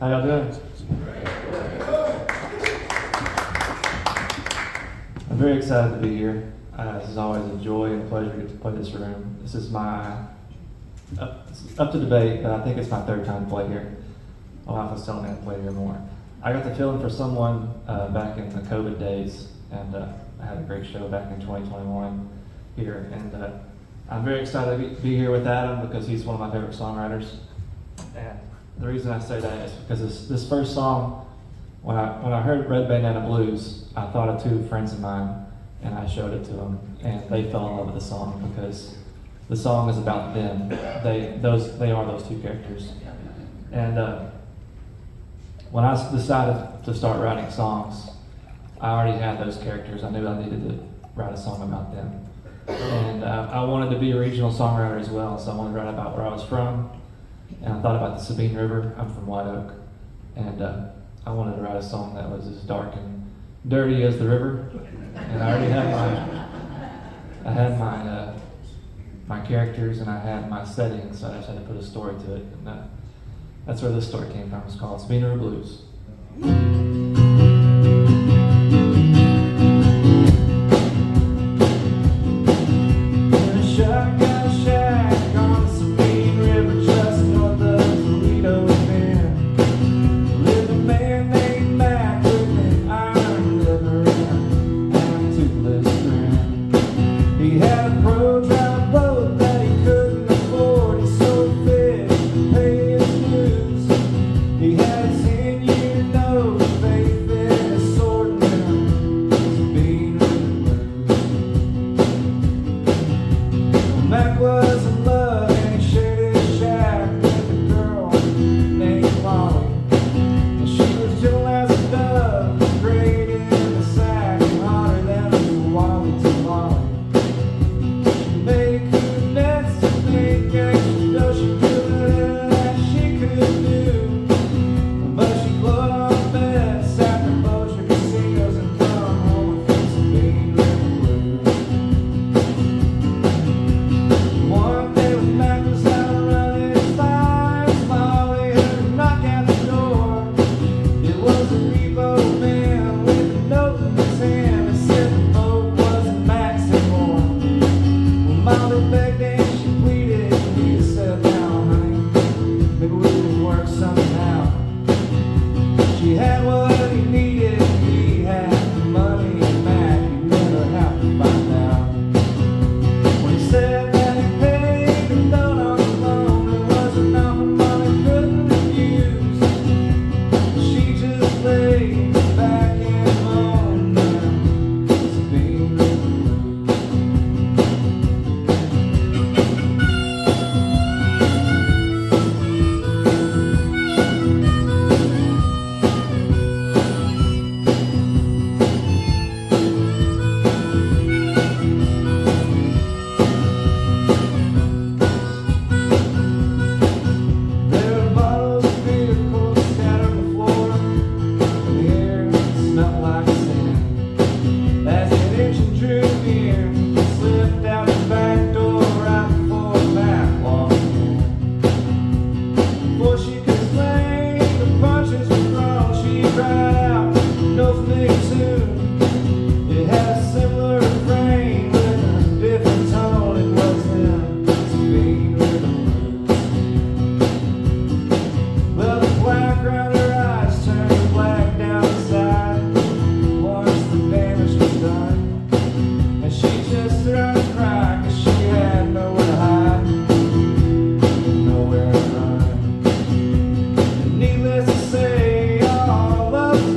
How y'all doing? I'm very excited to be here. This is always a joy and a pleasure to get to play this room. This is my, up to debate, but I think it's my third time to play here. My wife was telling me I'd play here more. I got the feeling for someone back in the COVID days, and I had a great show back in 2021 here. And I'm very excited to be here with Adam because he's one of my favorite songwriters. And the reason I say that is because this first song, when I heard Red Bandana Blues, I thought of two friends of mine, and I showed it to them, and they fell in love with the song because the song is about them. They are those two characters. And when I decided to start writing songs, I already had those characters. I knew I needed to write a song about them. And I wanted to be a regional songwriter as well, so I wanted to write about where I was from. And I thought about the Sabine River. I'm from White Oak. And I wanted to write a song that was as dark and dirty as the river. And I already had my characters, and I had my setting, so I just had to put a story to it. And that's where this story came from. It's called Sabine River Blues. Needless to say, all of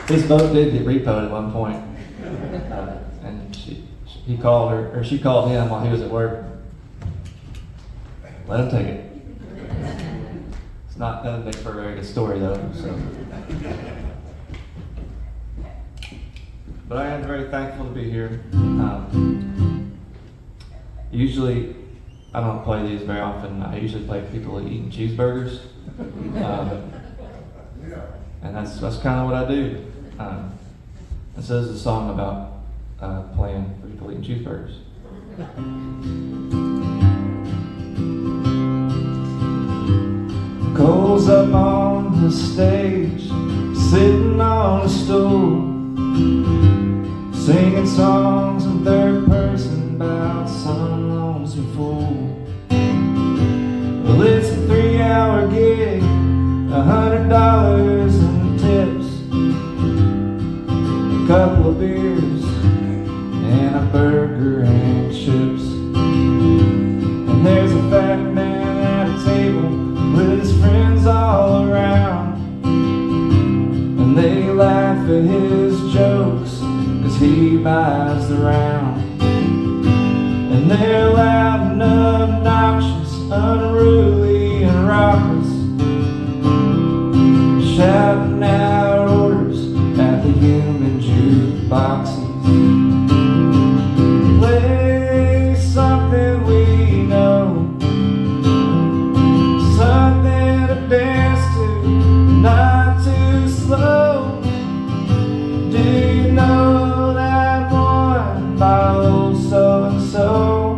His boat did get repoed at one point, and he called her, or she called him while he was at work. Let him take it. It's not going to make for a very good story though. So. But I am very thankful to be here. Usually, I don't play these very often. I usually play people eating cheeseburgers, and that's kind of what I do. And so this is a song about playing for people eating cheeseburgers. Cole's up on the stage, sitting on a stool, singing songs in third person about some lonesome fool. Well, it's a 3-hour gig, $100 in tips, a couple of beers, and a burger and chips. And there's a fat man at a table with his friends all around, and they laugh at his jokes, 'cause he buys the round. And they're loud and obnoxious, unruly and raucous, shouting out orders at the human jukeboxes. Play something we know, something to dance to, not too slow. Do you know that one by old so-and-so?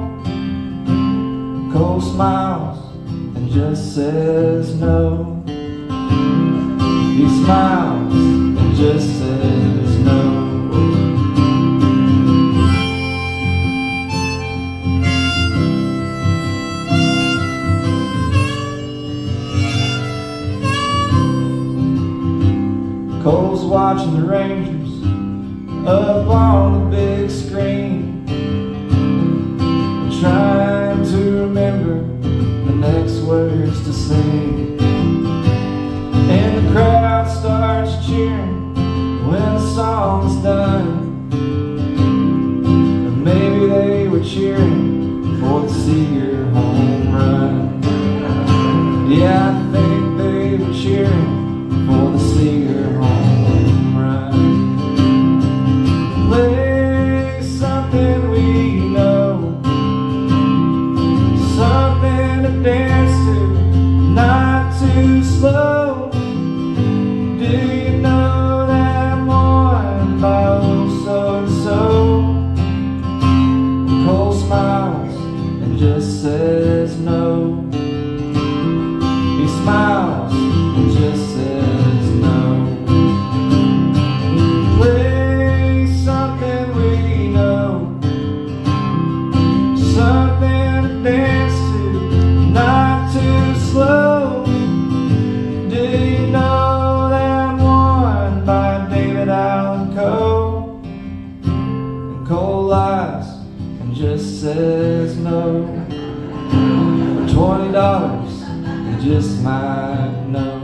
Cole smiles and just says no. He smiles and just says no. Cole's watching the Rangers up on the big screen, trying to remember the next words to sing. And the crowd starts cheering when the song's done. Or maybe they were cheering for the Seager home run. Yeah, I think they were cheering for the Seager home run. Play something we know, something to dance to, not too slow. Do you know that one by old so-and-so? Cole smiles and just says no. He smiles and just says no. Play something we know, something to dance to, not too slow. Do you know that one by David Allan Coe? And Cole lies and just says no. For $20, you just might know.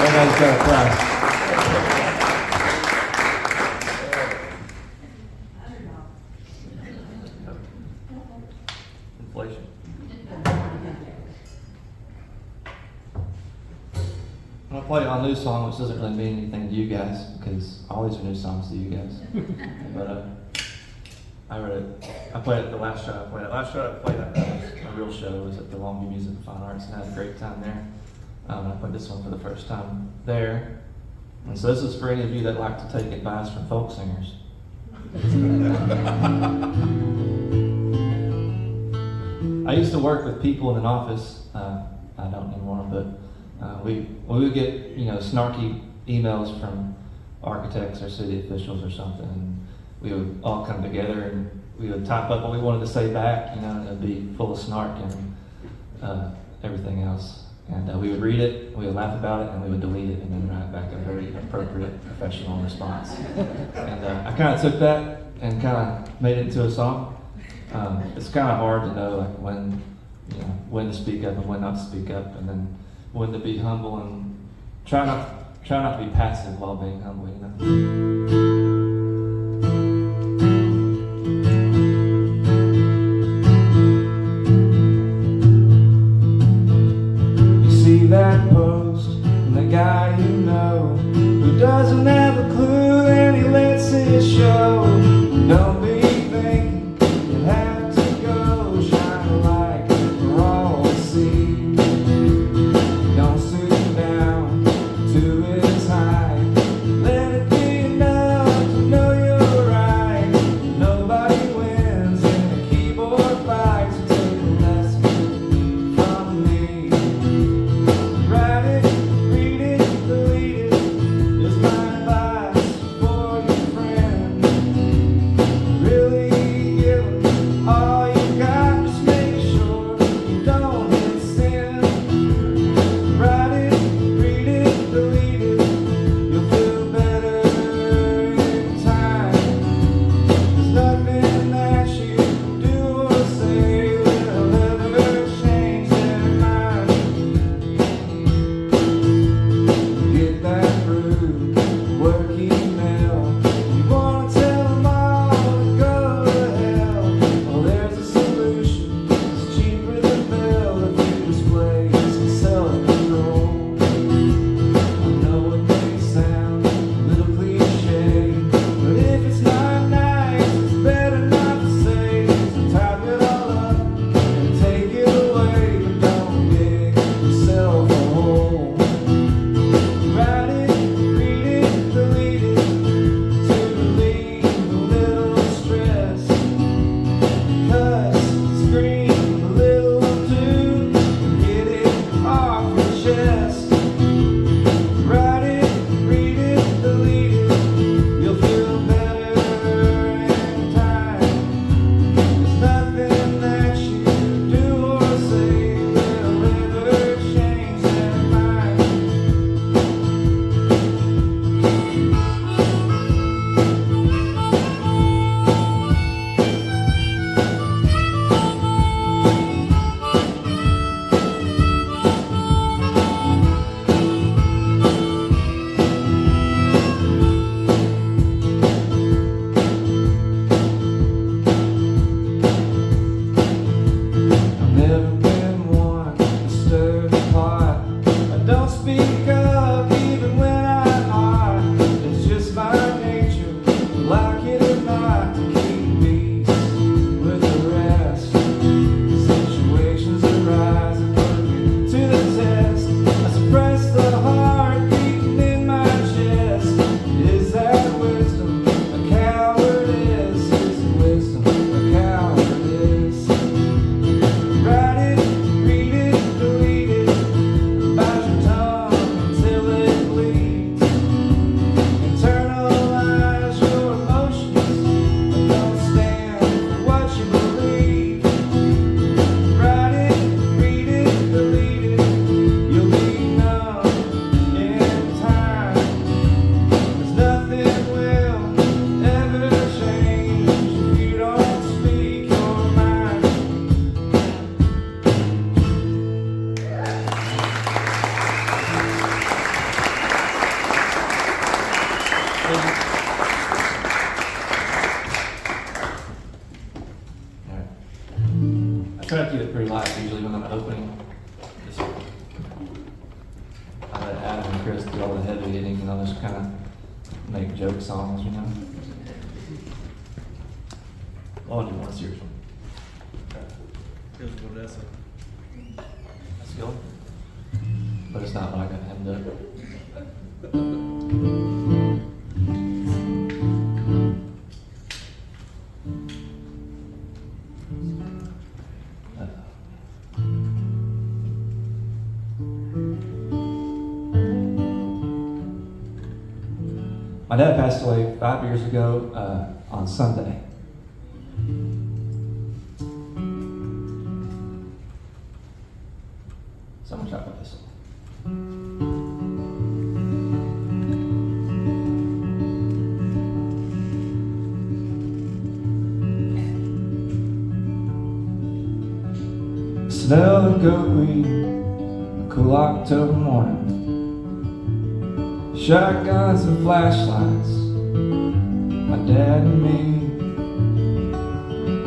Everybody's got a price. Inflation. I'm gonna play a new song, which doesn't really mean anything to you guys, because all these are new songs to you guys. But I wrote it. I played it the last show I played. Last show I played at my real show was at the Longview Music and Fine Arts, and I had a great time there. I played this one for the first time there. And so this is for any of you that like to take advice from folk singers. I used to work with people in an office. I don't anymore, but we would get snarky emails from architects or city officials or something, and we would all come together and we would type up what we wanted to say back, and it'd be full of snark and everything else. And we would read it, we would laugh about it, and we would delete it, and then write back a very appropriate, professional response. And I kind of took that and kind of made it into a song. It's kind of hard to know, like, when when to speak up and when not to speak up, and then when to be humble and try not to be passive while being humble, you know. That post and the guy you know who doesn't have a clue and he lets it show. Don't be thinking you have to go shine a light for all to see. Don't sit down to its height. Let it be enough to know you're right. Nobody wins in a keyboard fight, so take a lesson from me. Write it, read it, delete it, is my advice for your friend. Really give them all you got, just make sure you don't hit sin. Write it, read it, delete it, you'll feel better in time. There's nothing that you do or say will ever change their mind. Get that rude work email. You wanna tell them all to go to hell. Well, there's a solution. It's cheaper than Bell if you display some self-control. I know it may sound a little cliche, but if it's not nice, it's better not to say. So type it all up and take it away, but don't dig yourself a hole. Write it, read it, delete it, to relieve a little stress. Cuss, scream a little too, get it off your chest. Write it, read it, delete it, you'll feel better in time. There's nothing that you do or say will ever change their mind. I've never been one to stir the pot. I don't speak up even when I ought. It's just my nature, like it or not, to keep peace with the rest. Situations arise and put me to the test. I suppress the heart beating in my chest. Is that wisdom? A cowardice. Is wisdom a cowardice? Write it, read it, delete it, bite your tongue until it bleeds. Internalize your emotions, but don't stand for what you believe. Write it, read it, delete it, you'll be numb in time. There's nothing will ever change if you don't speak your mind. I try to keep it pretty light usually when I'm opening. Just, I let Adam and Chris do all the heavy hitting, and I'll just kind of make joke songs, you know. I'll do one serious one. Let's go. But it's not what I got hemmed up. My dad passed away 5 years ago on Sunday. So I'm gonna talk about this. Smell the of goatweed, a cool October morning. Shotguns and flashlights, my dad and me.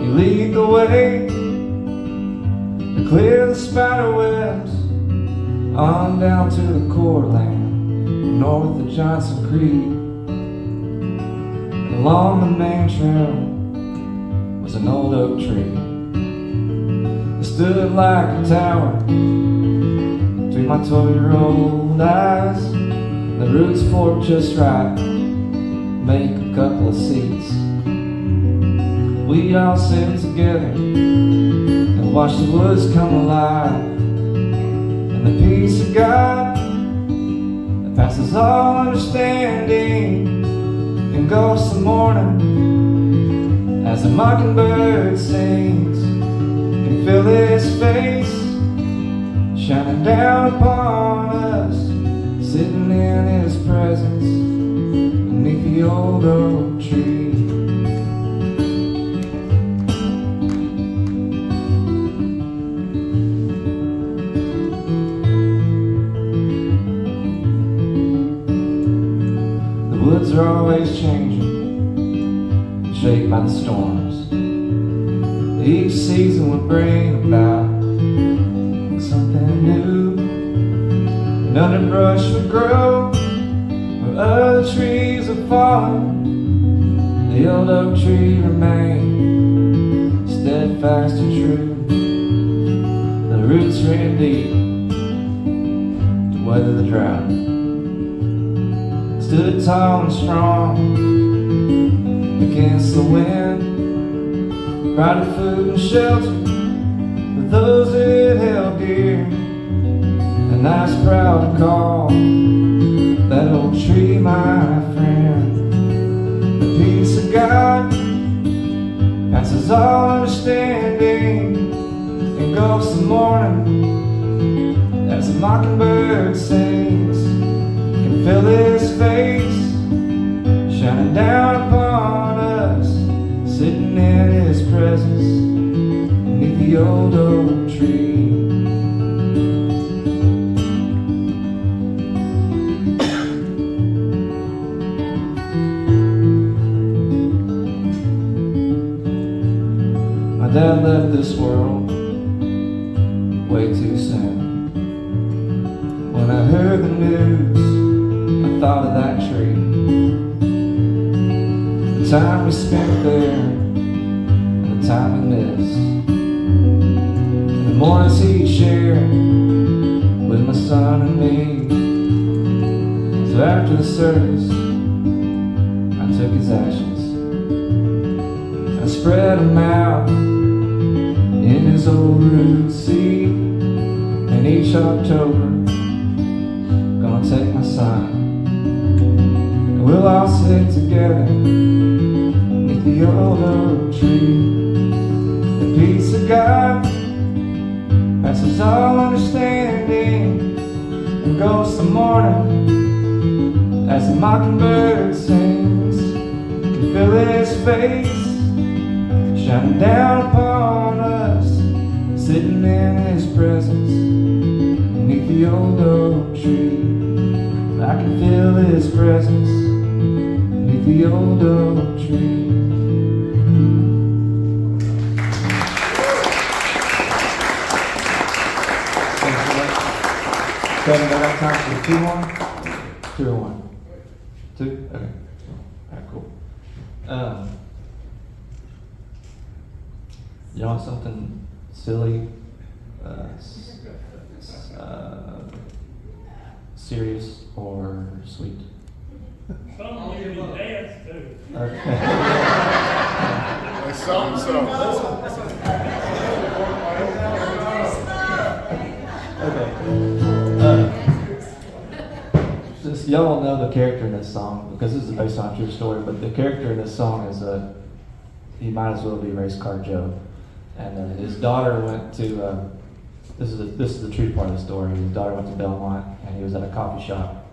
You lead the way to clear the spider webs on down to the core land north of Johnson Creek. Along the main trail was an old oak tree. It stood like a tower between my 12-year-old eyes. The roots forked just right, make a couple of seats. We all sit together and watch the woods come alive, and the peace of God that passes all understanding engulfs the morning as a mockingbird sings. You can feel his face shining down upon us, sitting in his presence beneath the old oak tree. The woods are always changing, shaped by the storms. Each season would bring about something new. And underbrush would grow where other trees have fallen. The old oak tree remained steadfast and true. The roots ran deep to weather the drought. Stood tall and strong against the wind, provided food and shelter for those it held dear. And I was proud to call that old tree my friend. The peace of God passes all understanding, engulfs the morning as the mockingbird sings. You can feel his face shining down upon us, sitting in his presence beneath the old oak tree. My dad left this world way too soon. When I heard the news, I thought of that tree, the time we spent there and the time we missed, and the mornings he shared with my son and me. So after the service, I took his ashes, I spread them out in his old root seed, and each October gonna take my son, and we'll all sit together beneath the old oak tree. The peace of God passes all understanding, engulfs the morning as the mockingbird sings. You can feel his face shining down upon us, sitting in his presence beneath the old oak tree. I can feel his presence beneath the old oak tree. Kevin, got that time for 2-1? 2 or 1? 2? Okay. Alright, cool. You want something silly, serious, or sweet? Something you can dance to. Okay. Like so. Okay. Just y'all know the character in this song because this is based on a true story. But the character in this song is he might as well be Race Car Joe, and his daughter went to. This is the true part of the story. His daughter went to Belmont, and he was at a coffee shop,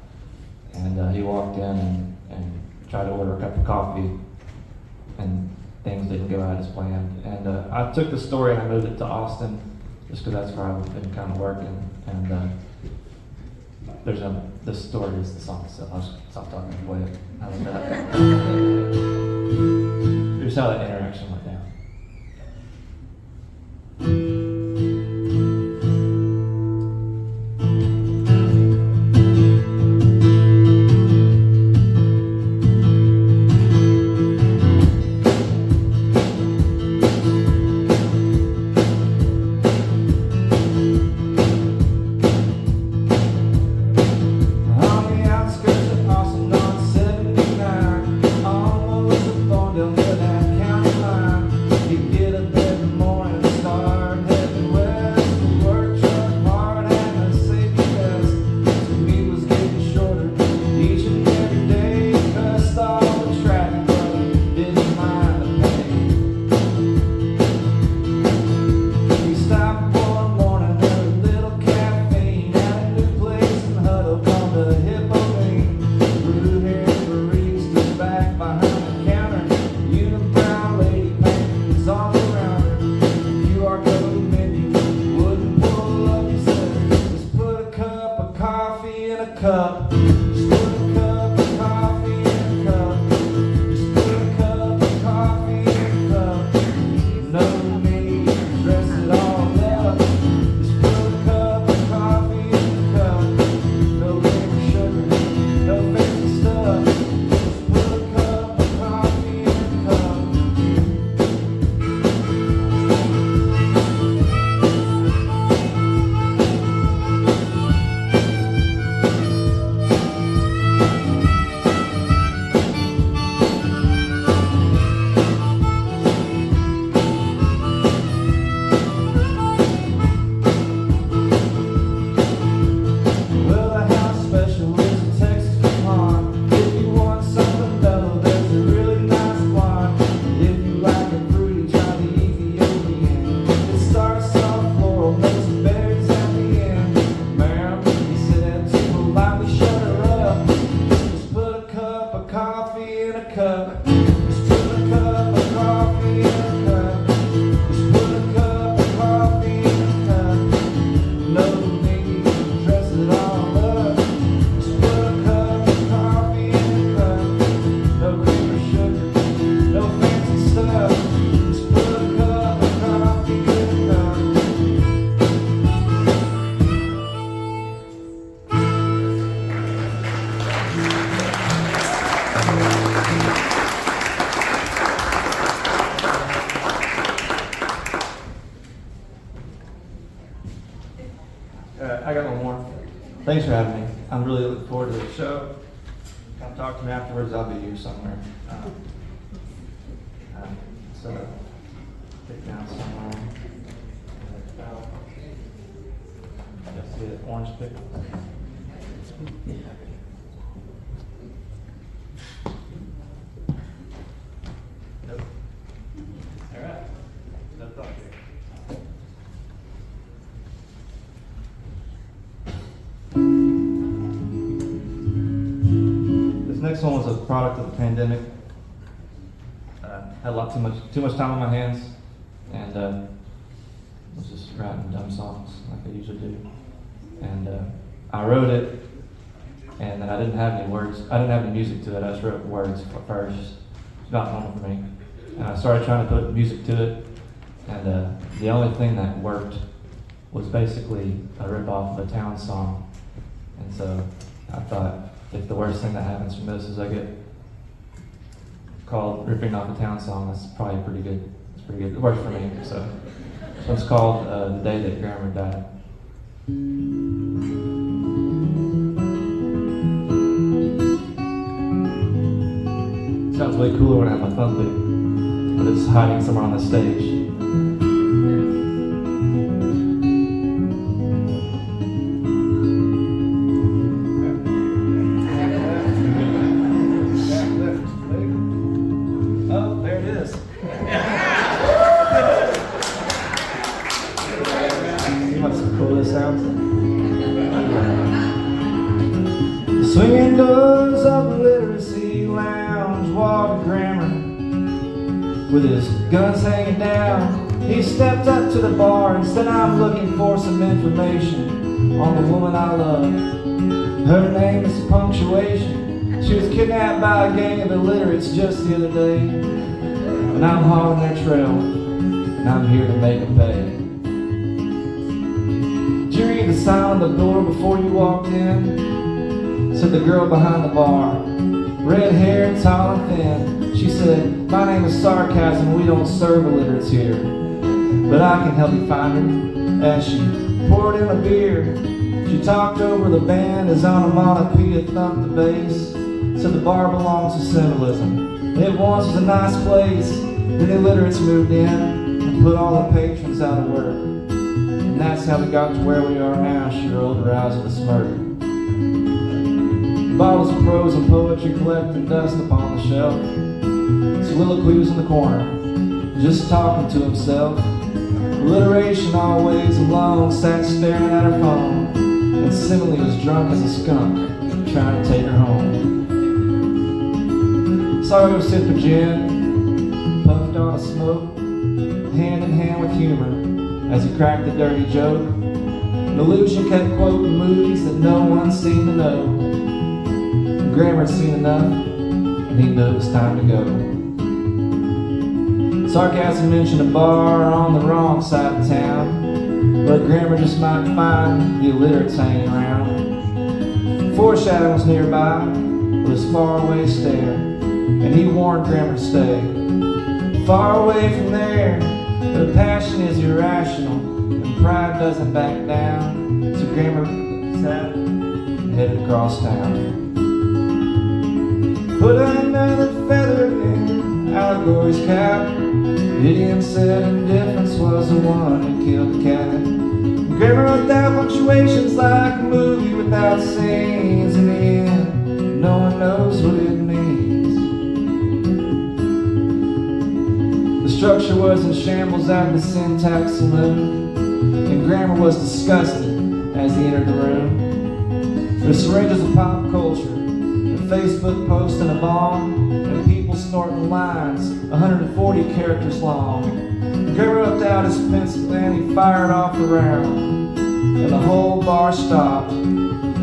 and he walked in and tried to order a cup of coffee, and things didn't go out as planned. And I took the story and I moved it to Austin. just because that's where I've been kind of working. And the story is the song itself. I'll just stop talking and play it. How about that? Here's how that interaction went down. I got one more. Thanks for having me. I'm really looking forward to the show. Come talk to me afterwards. I'll be here somewhere. So, pick down somewhere. Let's see it. Orange pick. Nope. All right. No thought here. Next one was a product of the pandemic. Had too much time on my hands, and was just writing dumb songs like I usually do. And I wrote it, and then I didn't have any words. I didn't have any music to it. I just wrote words first. It's not normal for me. And I started trying to put music to it, and the only thing that worked was basically a rip-off of a Town song. And so I thought, if the worst thing that happens from this is I get called ripping off a Town song, that's probably pretty good. It's pretty good. It works for me. So it's called The Day That Grammar Died. Sounds way cooler when I have my thumb pick, but it's hiding somewhere on the stage. Swinging doors of the literacy lounge, Walter Grammar, with his guns hanging down, He stepped up to the bar and said, I'm looking for some information on the woman I love. Her name is Punctuation. She was kidnapped by a gang of illiterates just the other day. And I'm hauling their trail, and I'm here to make them pay. Did you read the sign on the door before you walked in? Said the girl behind the bar. Red hair, tall and thin. She said, my name is Sarcasm, we don't serve illiterates here. But I can help you find her. As she poured in a beer, she talked over the band as onomatopoeia thumped the bass. Said the bar belongs to symbolism. It once was a nice place. Then the illiterates moved in and put all the patrons out of work. And that's how we got to where we are now, she rolled her eyes with a smirk. Bottles of prose and poetry collecting dust upon the shelf. Soliloquy was in the corner, just talking to himself. Alliteration always alone, sat staring at her phone. And Simile was drunk as a skunk, trying to take her home. Saw her sip of gin, puffed on a smoke, hand in hand with humor, as he cracked the dirty joke. An illusion kept quoting movies that no one seemed to know. Grammar had seen enough, and he knew it was time to go. Sarcasm mentioned a bar on the wrong side of town, where Grammar just might find the illiterates hanging around. Foreshadowing was nearby, with his faraway stare, and he warned Grammar to stay far away from there. But passion is irrational, and pride doesn't back down. So Grammar sat and headed across town. Put another feather in Allegory's cap. Idiom said indifference was the one who killed the cat. Grammar wrote down punctuations like a movie without scenes. In the end, no one knows what it means. The structure was in shambles at the syntax saloon, and Grammar was disgusted as he entered the room. The syringes of pop culture, Facebook post and a bomb, and people snorting lines 140 characters long. Grammar whipped out his pencil and he fired off the round, and the whole bar stopped.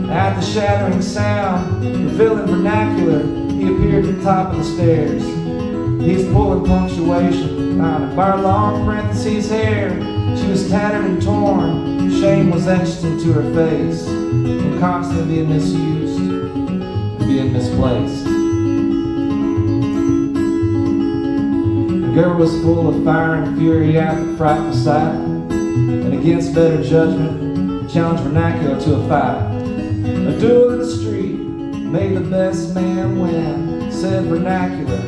At the shattering sound, revealing vernacular, he appeared at the top of the stairs. He's pulling punctuation, and by her long parentheses hair, she was tattered and torn. Shame was etched into her face, from constantly being misused, being misplaced. Grammar was full of fire and fury at the frightful sight, and against better judgment, challenged vernacular to a fight. A duel in the street made the best man win, said vernacular.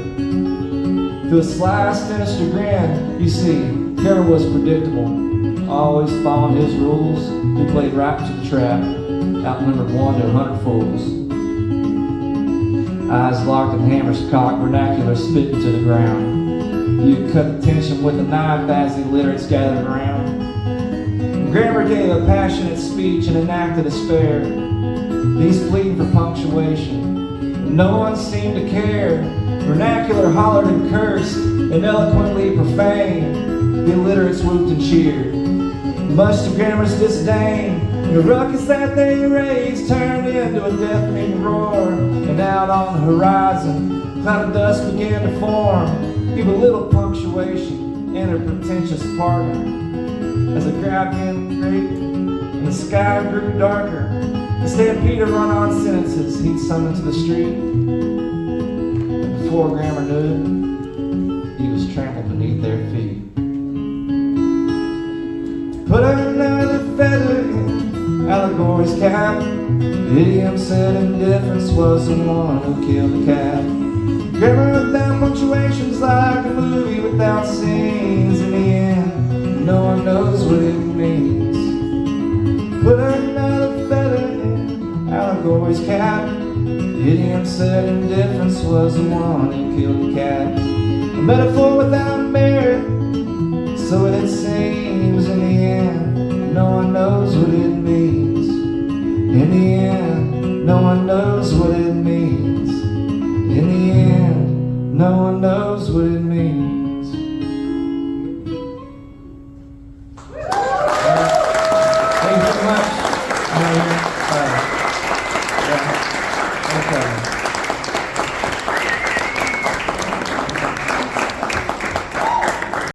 Through a sly, sinister grin, you see, Grammar was predictable, always following his rules. He played right to the trap, outnumbered 1 to 100 fools. Eyes locked and hammers cocked, vernacular spit into the ground. You cut the tension with a knife as the illiterates gathered around. Grammar gave a passionate speech and an act of despair. He's pleading for punctuation. No one seemed to care. Vernacular hollered and cursed and eloquently profaned. The illiterates whooped and cheered, much to Grammar's disdain. The ruckus that they raised turned into a deafening roar, and out on the horizon, a cloud of dust began to form. He belittled punctuation and her pretentious partner. As the crowd began to break and the sky grew darker, the stampede of run-on sentences he'd summoned to the street. And before Grammar knew it, he was trampled beneath their feet. Put another feather in Allegory's cap. Idiom said indifference was the one who killed the cat. Grammar wrote down punctuations like a movie without scenes. In the end, no one knows what it means. Put another feather in Allegory's cap. Idiom said indifference was the one who killed the cat. A metaphor without merit, so it seems. In the end, no one knows what it means. In the end, no one knows what it means. In the end, no one knows what it means. Mayor, yeah, okay.